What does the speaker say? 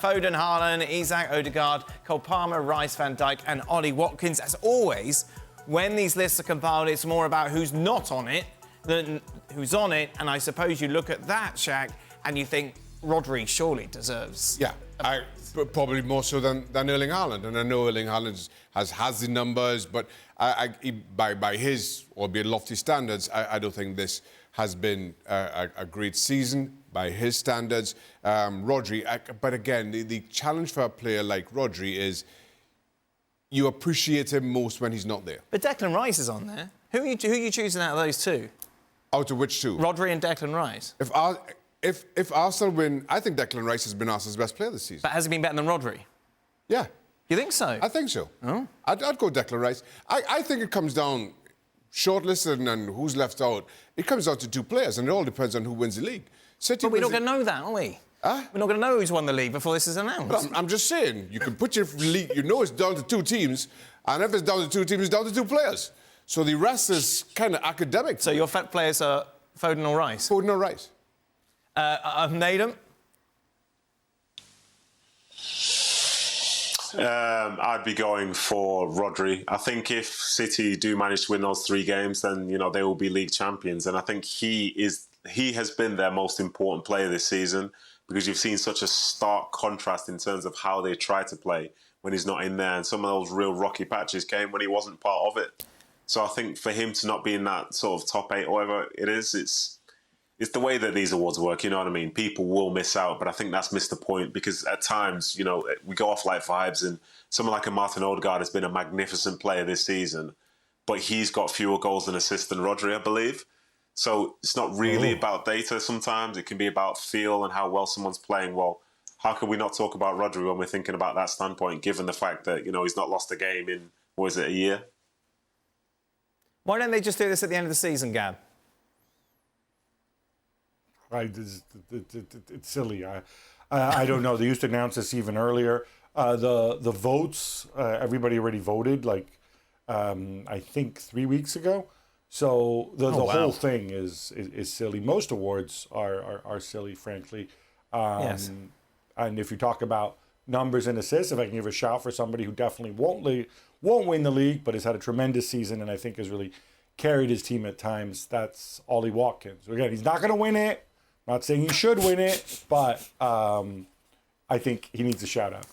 Foden, Haaland, Isak, Odegaard, Cole Palmer, Rice, Van Dijk and Ollie Watkins. As always, when these lists are compiled, it's more about who's not on it than who's on it. And I suppose you look at that, Shaq, and you think Rodri surely deserves... Yeah, probably more so than Erling Haaland. And I know Erling Haaland has the numbers, but by his, albeit lofty standards, I don't think this has been a great season by his standards. Rodri, but again, the challenge for a player like Rodri is you appreciate him most when he's not there. But Declan Rice is on there. Who are you choosing out of those two? Out of which two? Rodri and Declan Rice. If Arsenal win, I think Declan Rice has been Arsenal's best player this season. But has he been better than Rodri? Yeah. You think so? I think so. Oh? I'd go Declan Rice. I think it comes down, shortlisted and who's left out, it comes down to two players, and it all depends on who wins the league. City but we're not going to know that, are we? Huh? We're not going to know who's won the league before this is announced. But I'm just saying, you can put your league, you know it's down to two teams, and if it's down to two teams, it's down to two players. So the rest is kind of academic. So your fat players are Foden or Rice? Foden or Rice. Nedum? I'd be going for Rodri. I think if City do manage to win those 3 games, then they will be league champions. And I think he has been their most important player this season, because you've seen such a stark contrast in terms of how they try to play when he's not in there. And some of those real rocky patches came when he wasn't part of it. So I think for him to not be in that sort of top 8 or whatever it is, it's the way that these awards work, you know what I mean? People will miss out, but I think that's missed the point, because at times, we go off like vibes, and someone like a Martin Odegaard has been a magnificent player this season, but he's got fewer goals and assists than Rodri, I believe. So it's not really about data sometimes. It can be about feel and how well someone's playing. Well, how can we not talk about Rodri when we're thinking about that standpoint, given the fact that, he's not lost a game in, a year? Why don't they just do this at the end of the season, Gab? Right, it's silly. I don't know. They used to announce this even earlier. The votes, everybody already voted, I think 3 weeks ago. So the whole thing is silly. Most awards are silly, frankly. Yes. And if you talk about numbers and assists, if I can give a shout for somebody who definitely won't win the league, but has had a tremendous season and I think has really carried his team at times, that's Ollie Watkins. Again, he's not going to win it. Not saying he should win it, but I think he needs a shout out.